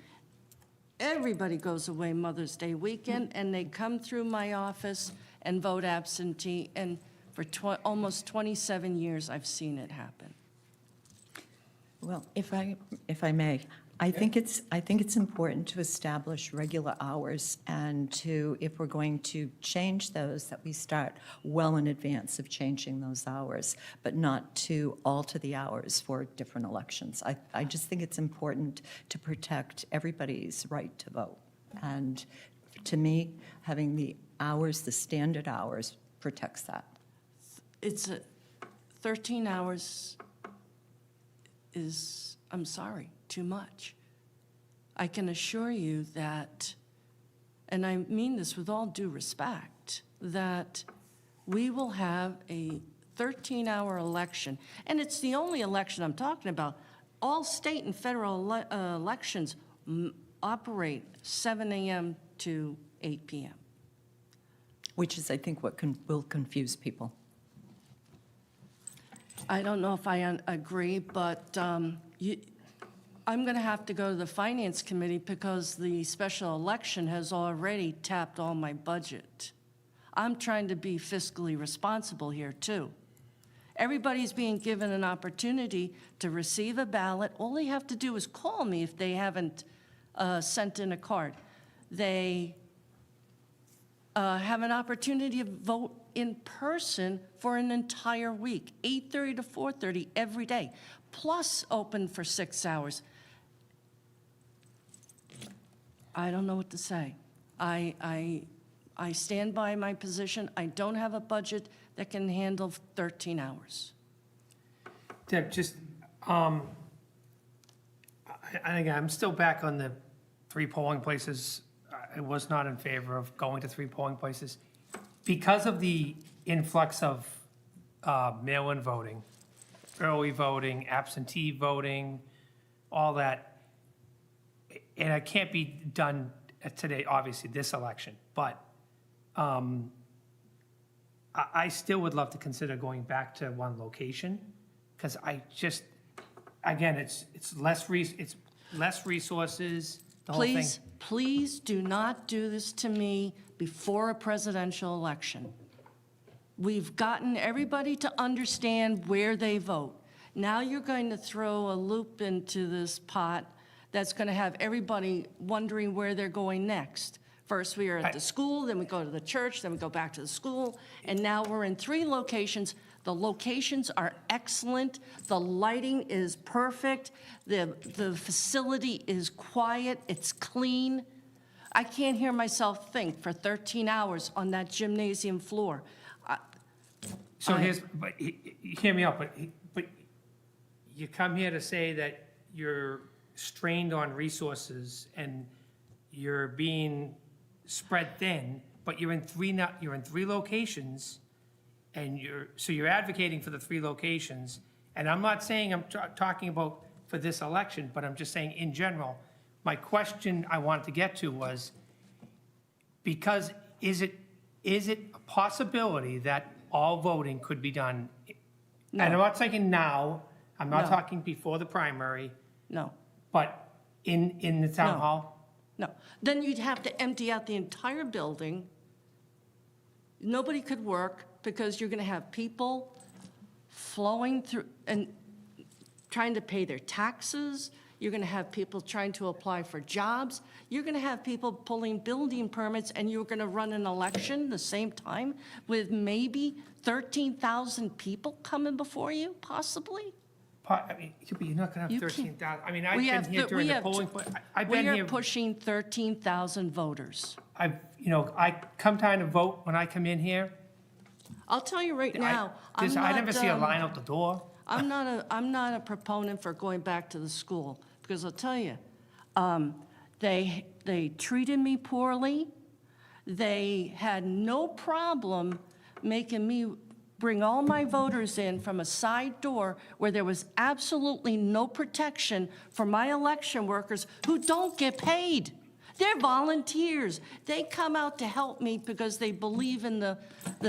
everybody goes away Mother's Day weekend, and they come through my office and vote absentee, and for almost 27 years, I've seen it happen. Well, if I may, I think it's important to establish regular hours and to, if we're going to change those, that we start well in advance of changing those hours, but not to alter the hours for different elections. I just think it's important to protect everybody's right to vote. And to me, having the hours, the standard hours, protects that. It's 13 hours is, I'm sorry, too much. I can assure you that, and I mean this with all due respect, that we will have a 13-hour election, and it's the only election I'm talking about. All state and federal elections operate 7 a.m. to 8 p.m. Which is, I think, what will confuse people. I don't know if I agree, but I'm going to have to go to the Finance Committee because the special election has already tapped all my budget. I'm trying to be fiscally responsible here, too. Everybody's being given an opportunity to receive a ballot. All they have to do is call me if they haven't sent in a card. They have an opportunity to vote in person for an entire week, 8:30 to 4:30 every day, plus open for 6 hours. I don't know what to say. I stand by my position. I don't have a budget that can handle 13 hours. Deb, just, again, I'm still back on the 3 polling places. I was not in favor of going to 3 polling places. Because of the influx of mail-in voting, early voting, absentee voting, all that, and it can't be done today, obviously, this election, but I still would love to consider going back to one location, because I just, again, it's less resources, the whole thing. Please do not do this to me before a presidential election. We've gotten everybody to understand where they vote. Now you're going to throw a loop into this pot that's going to have everybody wondering where they're going next. First, we are at the school, then we go to the church, then we go back to the school, and now we're in 3 locations. The locations are excellent. The lighting is perfect. The facility is quiet. It's clean. I can't hear myself think for 13 hours on that gymnasium floor. So but hear me out, but you come here to say that you're strained on resources and you're being spread thin, but you're in 3 locations, and you're advocating for the 3 locations. And I'm not saying I'm talking about for this election, but I'm just saying in general. My question I wanted to get to was, because is it a possibility that all voting could be done? No. And I'm not saying now, I'm not No. talking before the primary, No, but in the town No. hall? no. Then you'd have to empty out the entire building. Nobody could work because you're going to have people flowing through and trying to pay their taxes. You're going to have people trying to apply for jobs. You're going to have people pulling building permits, and you're going to run an election the same time with maybe 13,000 people coming before you, possibly? I mean, you're not gonna You have can't- 13,000. I mean, I've We been have here th- during we the have polling, t- I've been We here, are pushing 13,000 voters. I come time to vote when I come in here. I'll tell you right now, I never see a not, line out the door. I'm not a proponent for going back to the school, because I'll tell you, they treated me poorly. They had no problem making me bring all my voters in from a side door where there was absolutely no protection for my election workers who don't get paid. They're volunteers. They come out to help me because they believe in the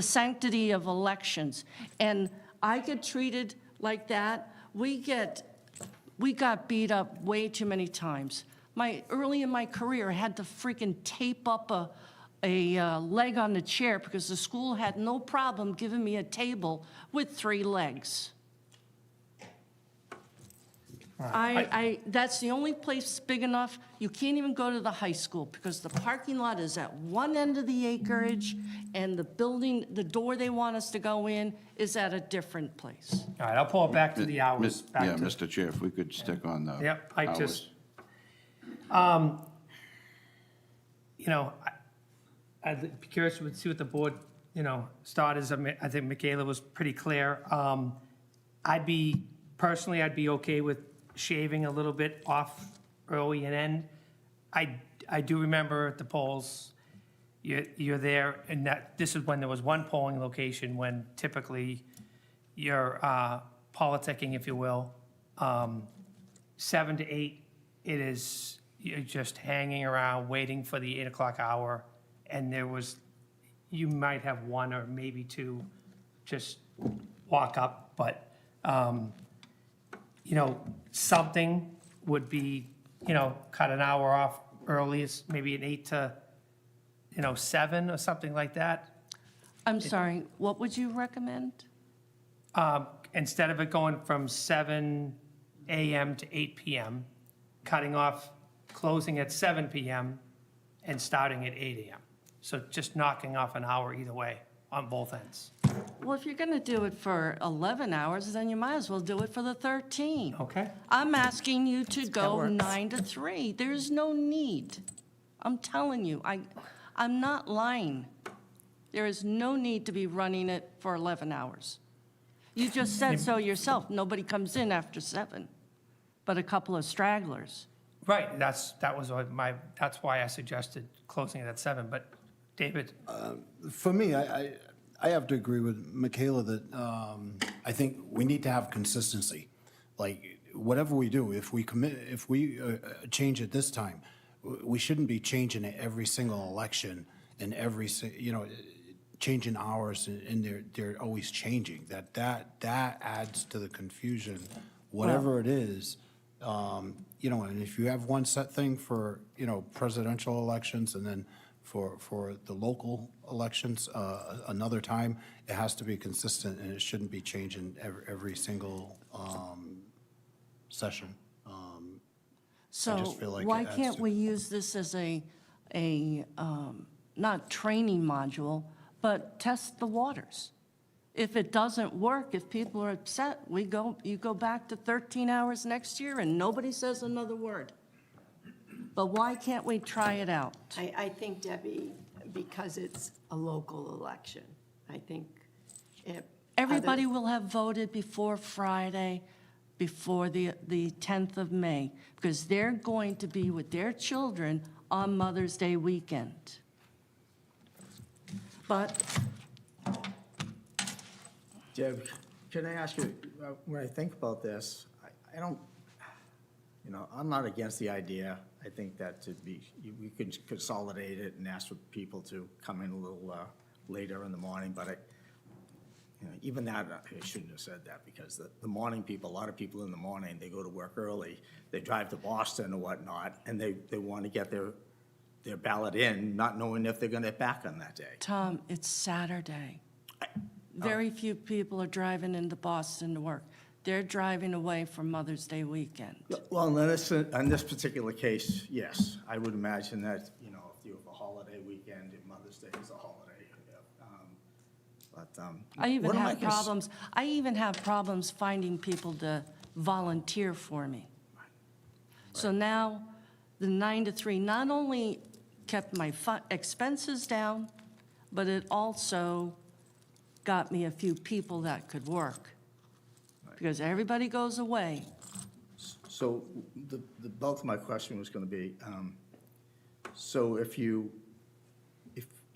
sanctity of elections. And I get treated like that. We got beat up way too many times. Early in my career, I had to freaking tape up a leg on the chair because the school had no problem giving me a table with 3 legs. That's the only place big enough. You can't even go to the high school because the parking lot is at one end of the acreage and the building, the door they want us to go in is at a different place. All right, I'll pull it back to the hours. Back Yeah, to- Mr. Chair, if we could stick on the Yep, I just, hours. I'd be curious to see what the board, started. I think Michaela was pretty clear. I'd be okay with shaving a little bit off early and end. I do remember at the polls, you're there, and this is when there was one polling location when typically you're politicking, if you will. 7 to 8, you're just hanging around, waiting for the 8 o'clock hour, and you might have 1 or maybe 2 just walk up, but, something would be, cut an hour off early, maybe an 8 to, 7 or something like that. I'm sorry, what would you recommend? Instead of it going from 7 a.m. to 8 p.m., closing at 7 p.m. and starting at 8 a.m. So just knocking off an hour either way on both ends. Well, if you're going to do it for 11 hours, then you might as well do it for the 13. Okay? I'm asking you to go works. 9 to 3. There's no need. I'm telling you, I'm not lying. There is no need to be running it for 11 hours. You just said so yourself. Nobody comes in after 7, but a couple of stragglers. Right, that's why I suggested closing it at 7, but David? For me, I have to agree with Michaela that I think we need to have consistency. Like, whatever we do, if we change it this time, we shouldn't be changing it every single election and changing hours, and they're always changing. That adds to the confusion, whatever it is. And if you have one set thing for, presidential elections and then for the local elections, another time, it has to be consistent and it shouldn't be changing every single session. So just feel like why it adds can't to- we use this as a not training module, but test the waters? If it doesn't work, if people are upset, you go back to 13 hours next year and nobody says another word. But why can't we try it out? I think, Debbie, because it's a local election, I think it. Everybody will have voted before Friday, before the 10th of May, because they're going to be with their children on Mother's Day weekend. But Deb, can I ask you, when I think about this, I don't, I'm not against the idea. I think that we could consolidate it and ask for people to come in a little later in the morning, but even that, I shouldn't have said that, because the morning people, a lot of people in the morning, they go to work early, they drive to Boston or whatnot, and they want to get their ballot in, not knowing if they're going to get back on that day. Tom, it's Saturday. Very few people are driving into Boston to work. They're driving away for Mother's Day weekend. Well, in this particular case, yes, I would imagine that, if you have a holiday weekend, if Mother's Day is a holiday. I even what am have problems. I even have problems finding people to volunteer for me. So now, the 9 to 3 not only kept my expenses down, but it also got me a few people that could work. Because everybody goes away. So the bulk of my question was going to be, so if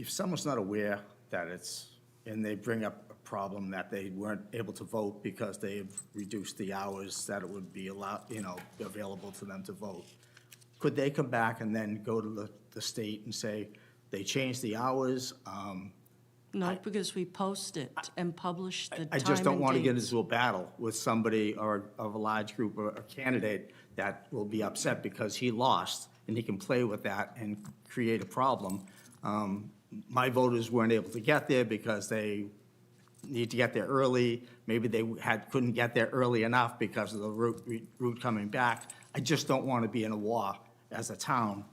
someone's not aware that it's, and they bring up a problem that they weren't able to vote because they've reduced the hours that it would be allowed, available to them to vote, could they come back and then go to the state and say, they changed the hours? No, because we post it and publish the time I just don't and want to get dates. into a battle with somebody or of a large group or a candidate that will be upset because he lost, and he can play with that and create a problem. My voters weren't able to get there because they need to get there early. Maybe they couldn't get there early enough because of the route coming back. I just don't want to be in a war as a town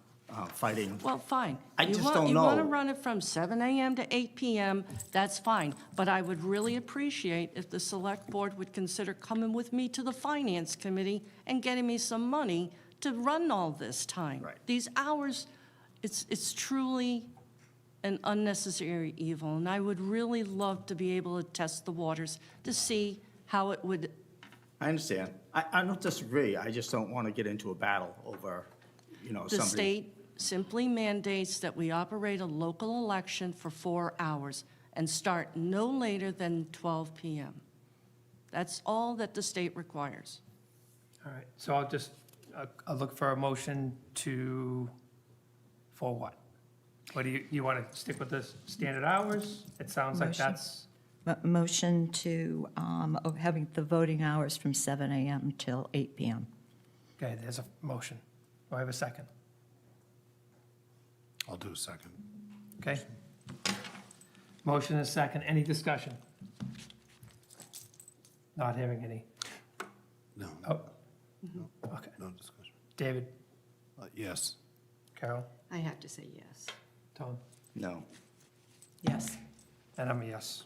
fighting. Well, fine. I just don't You want to know. run it from 7 a.m. to 8 p.m., that's fine. But I would really appreciate if the select board would consider coming with me to the finance committee and getting me some money to run all this time. Right. These hours, it's truly an unnecessary evil, and I would really love to be able to test the waters to see how it would. I understand. I don't disagree. I just don't want to get into a battle over, The somebody. state simply mandates that we operate a local election for 4 hours and start no later than 12 p.m. That's all that the state requires. All right, so I'll look for a motion for what? What do you want to stick with the standard hours? It sounds like Motion. that's, Motion to, having the voting hours from 7 a.m. till 8 p.m. okay, there's a motion. Do I have a second? I'll do a second. Okay. Motion is second. Any discussion? Not hearing any. No, Oh, okay. no discussion. David, Yes. Carol, I have to say yes. Tom, No. Yes. and I'm a yes.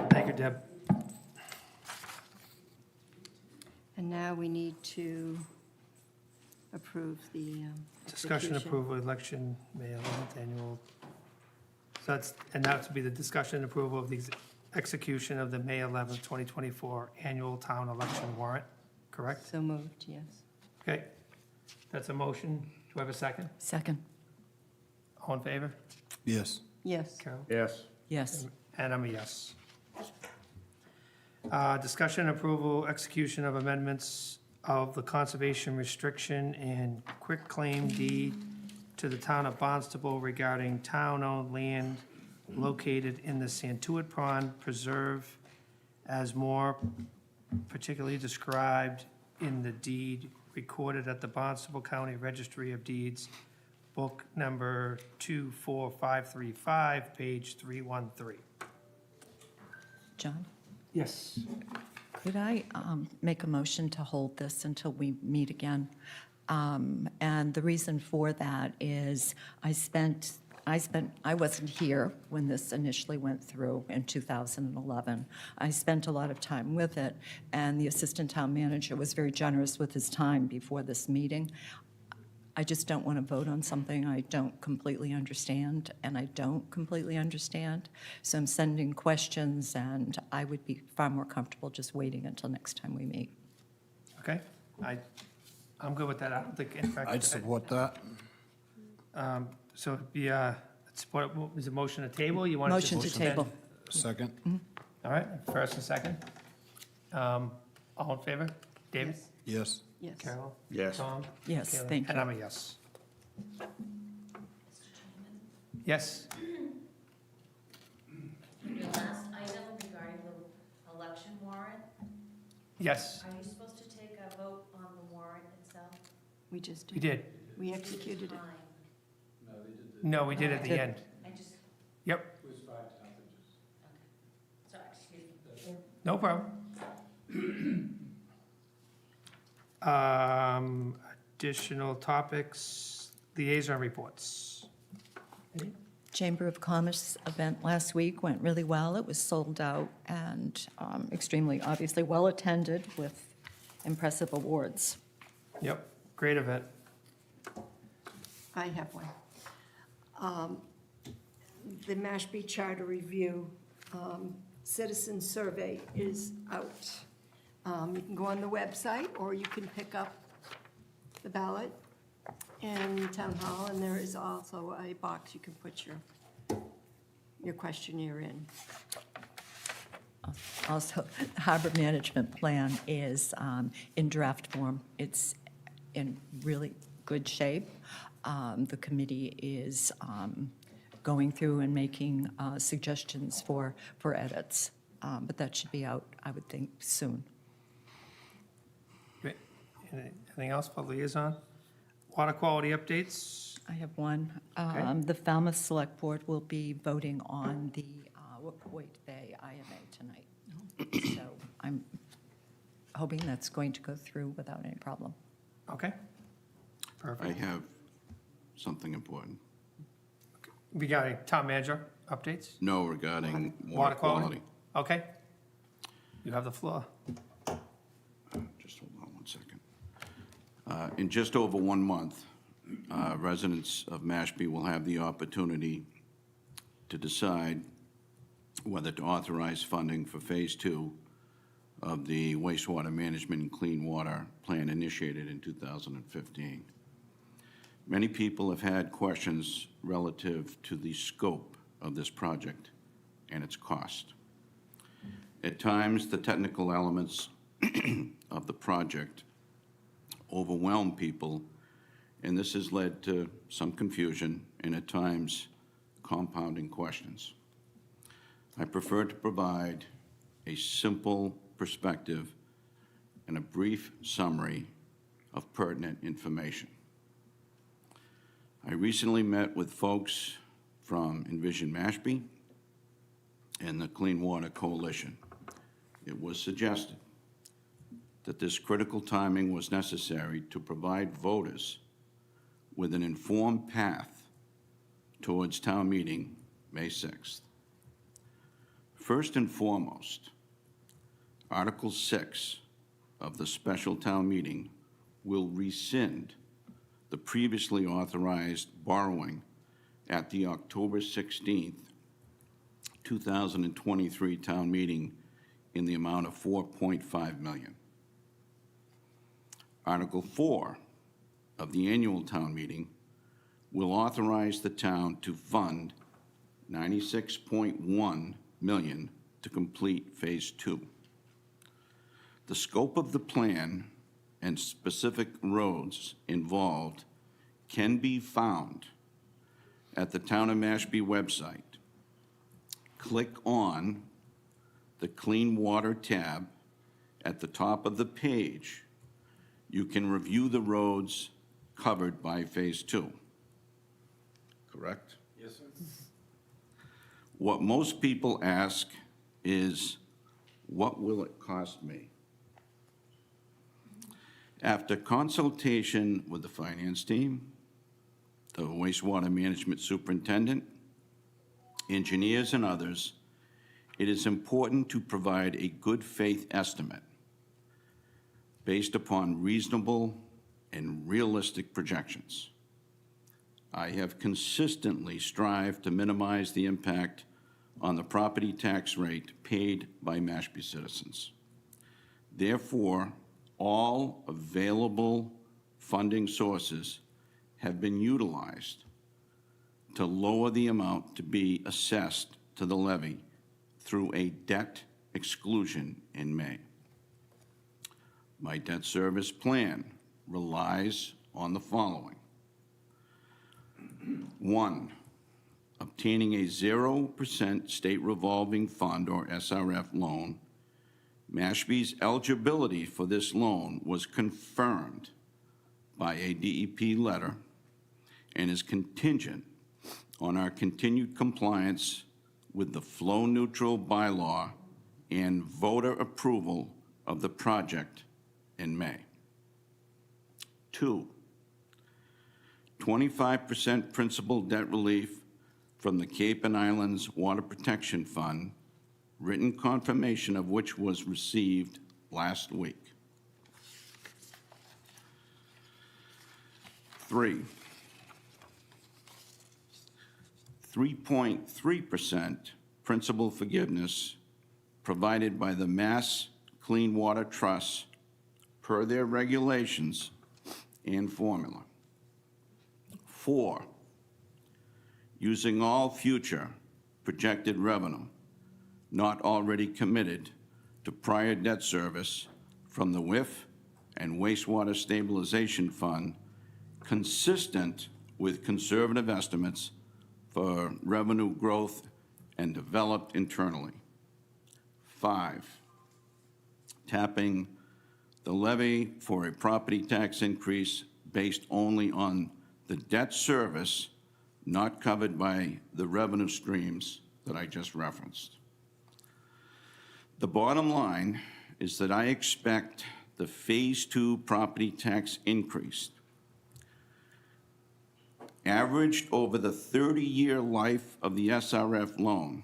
Thank you, Deb. And now we need to approve the Discussion execution. approval, election, May 11th annual. So that's, and that would be the discussion and approval of the execution of the May 11th, 2024 annual town election warrant, correct? So moved, yes. Okay, that's a motion. Do I have a second? Second. All in favor? Yes. Yes. Carol? Yes. Yes. And I'm a yes. Discussion and approval, execution of amendments of the conservation restriction and quitclaim deed to the town of Barnstable regarding town-owned land located in the Santuit Pond Preserve as more particularly described in the deed recorded at the Barnstable County Registry of Deeds, book number 24535, page 313. John? Yes. Could I make a motion to hold this until we meet again? And the reason for that is I wasn't here when this initially went through in 2011. I spent a lot of time with it, and the assistant town manager was very generous with his time before this meeting. I just don't want to vote on something I don't completely understand, and I don't completely understand. So I'm sending questions, and I would be far more comfortable just waiting until next time we meet. Okay, I'm good with that. I don't think, in fact. I'd support that. So it'd be, support, was a motion to table? You want Motion to suspend? table. Second? All right, first and second. All in favor? David? Yes. Yes. Carol? Yes. Tom? Yes, Kayla? thank And you. I'm a yes. Yes, Your last item regarding the election warrant, yes, are you supposed to take a vote on the warrant itself? We just did. we did. We executed it. No, we did at the end. I just, Yep, sorry, excuse me. no problem. Additional topics, liaison reports. Any? Chamber of Commerce event last week went really well. It was sold out and extremely, obviously, well-attended with impressive awards. Yep, great event. I have one. the Mashpee Charter Review citizen survey is out. You can go on the website, or you can pick up the ballot in Town Hall, and there is also a box you can put your questionnaire in. Also, the harbor management plan is in draft form. It's in really good shape. The committee is going through and making suggestions for edits, but that should be out, I would think, soon. Great. Anything else for liaison? Water quality updates? I have one. Okay. The Falmouth Select Board will be voting on the Wacoit Bay IMA tonight. So I'm hoping that's going to go through without any problem. Okay. I Perfect. have something important. Regarding town manager updates? No, regarding water quality. Okay. You have the floor. Just hold on one second. In just over 1 month, residents of Mashpee will have the opportunity to decide whether to authorize funding for Phase 2 of the wastewater management and clean water plan initiated in 2015. Many people have had questions relative to the scope of this project and its cost. At times, the technical elements of the project overwhelm people, and this has led to some confusion and at times compounding questions. I prefer to provide a simple perspective and a brief summary of pertinent information. I recently met with folks from Envision Mashpee and the Clean Water Coalition. It was suggested that this critical timing was necessary to provide voters with an informed path towards town meeting May 6th. First and foremost, Article 6 of the special town meeting will rescind the previously authorized borrowing at the October 16th, 2023 town meeting in the amount of $4.5 million. Article 4 of the annual town meeting will authorize the town to fund $96.1 million to complete Phase 2. The scope of the plan and specific roads involved can be found at the Town of Mashpee website. Click on the Clean Water tab at the top of the page. You can review the roads covered by Phase 2. Correct? Yes, sir. What most people ask is, what will it cost me? After consultation with the finance team, the wastewater management superintendent, engineers, and others, it is important to provide a good faith estimate based upon reasonable and realistic projections. I have consistently strived to minimize the impact on the property tax rate paid by Mashpee citizens. Therefore, all available funding sources have been utilized to lower the amount to be assessed to the levy through a debt exclusion in May. My debt service plan relies on the following. 1, obtaining a 0% state revolving fund or SRF loan. Mashpee's eligibility for this loan was confirmed by a DEP letter and is contingent on our continued compliance with the flow-neutral bylaw and voter approval of the project in May. 2, 25% principal debt relief from the Cape and Islands Water Protection Fund, written confirmation of which was received last week. 3, 3.3% principal forgiveness provided by the Mass Clean Water Trust per their regulations and formula. 4, using all future projected revenue not already committed to prior debt service from the WIF and Wastewater Stabilization Fund, consistent with conservative estimates for revenue growth and developed internally. 5, tapping the levy for a property tax increase based only on the debt service not covered by the revenue streams that I just referenced. The bottom line is that I expect the Phase 2 property tax increase, averaged over the 30-year life of the SRF loan,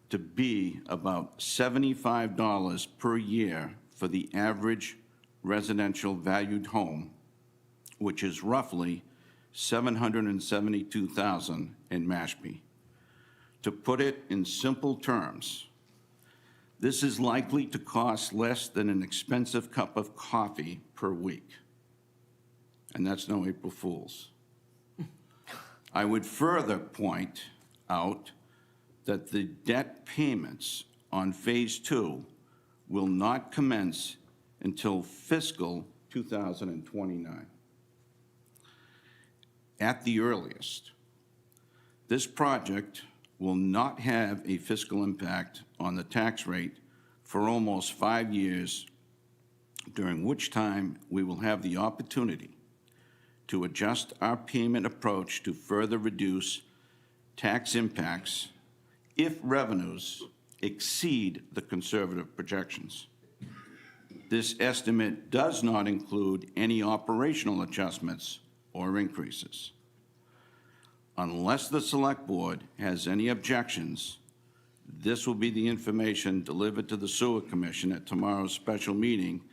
to be about $75 per year for the average residential valued home, which is roughly $772,000 in Mashpee. To put it in simple terms, this is likely to cost less than an expensive cup of coffee per week. And that's no April Fool's. I would further point out that the debt payments on Phase 2 will not commence until fiscal 2029. At the earliest, this project will not have a fiscal impact on the tax rate for almost 5 years, during which time we will have the opportunity to adjust our payment approach to further reduce tax impacts if revenues exceed the conservative projections. This estimate does not include any operational adjustments or increases. Unless the Select Board has any objections, this will be the information delivered to the Sewer Commission at tomorrow's special meeting,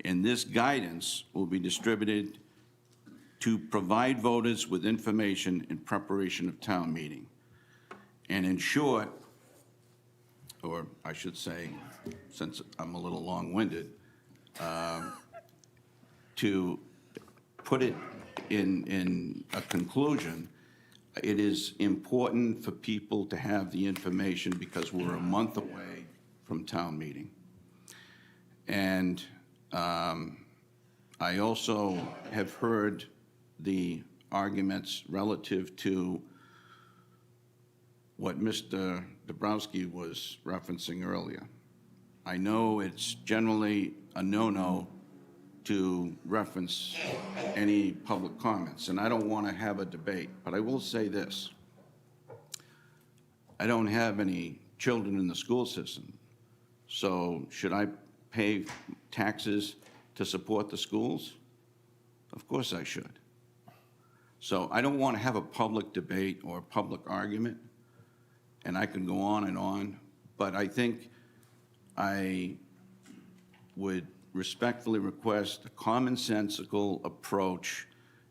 and this guidance will be distributed to provide voters with information in preparation of town meeting. And in short, or I should say, since I'm a little long-winded, to put it in a conclusion, it is important for people to have the information because we're a month away from town meeting. And I also have heard the arguments relative to what Mr. Dabrowski was referencing earlier. I know it's generally a no-no to reference any public comments, and I don't want to have a debate, but I will say this. I don't have any children in the school system, so should I pay taxes to support the schools? Of course I should. So I don't want to have a public debate or a public argument, and I can go on, but I think I would respectfully request a commonsensical approach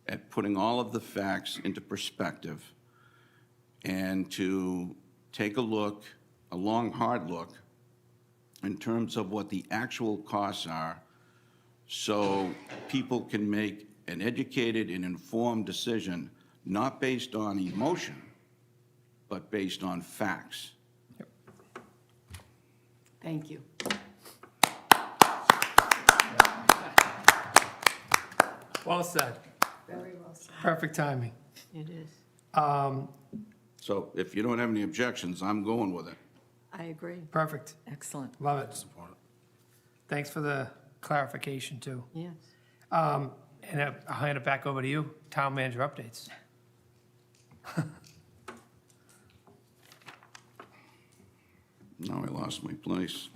at putting all of the facts into perspective and to take a look, a long, hard look, in terms of what the actual costs are so people can make an educated and informed decision, not based on emotion, but based on facts. Thank you. Well said. Very well said. Perfect timing. It is. So if you don't have any objections, I'm going with it. I agree. Perfect. Excellent. Love it. Thanks for the clarification, too. Yes. And I'll hand it back over to you, town manager updates. Now I lost my place.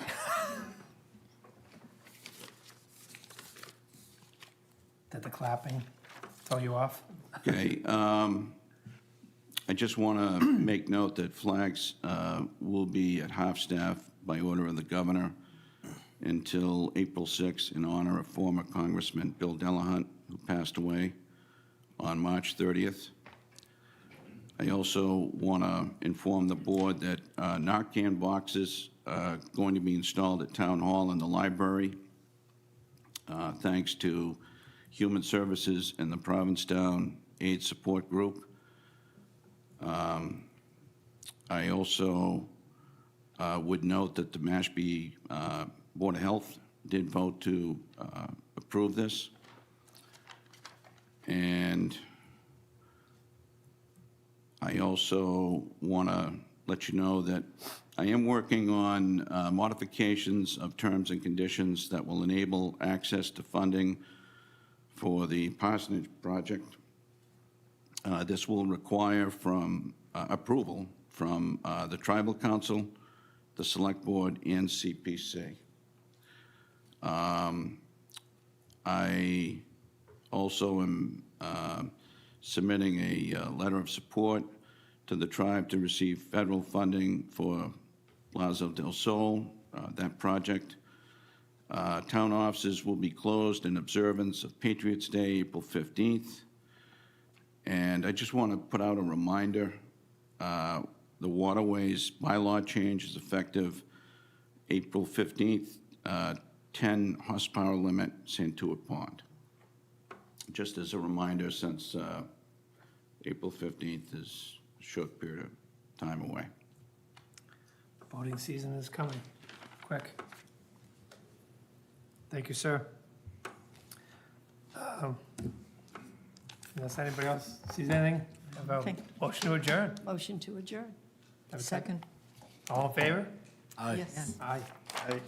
Did the clapping throw you off? Okay, I just want to make note that flags will be at half-staff by order of the governor until April 6th in honor of former Congressman Bill Delahunt, who passed away on March 30th. I also want to inform the board that Narcan boxes are going to be installed at Town Hall and the library, thanks to Human Services and the Provincetown AIDS Support Group. I also would note that the Mashpee Board of Health did vote to approve this. And I also want to let you know that I am working on modifications of terms and conditions that will enable access to funding for the parsonage project. This will require approval from the Tribal Council, the Select Board, and CPC. I also am submitting a letter of support to the tribe to receive federal funding for Plaza del Sol, that project. Town offices will be closed in observance of Patriots' Day, April 15th. And I just want to put out a reminder, the waterways bylaw change is effective April 15th, 10 horsepower limit, Santuit Pond. Just as a reminder, since April 15th is a short period of time away. Voting season is coming, quick. Thank you, sir. Unless anybody else sees anything, have a Okay. motion to adjourn. Motion to adjourn. Have a Second. All in favor? Aye. Yes. Aye. Aye.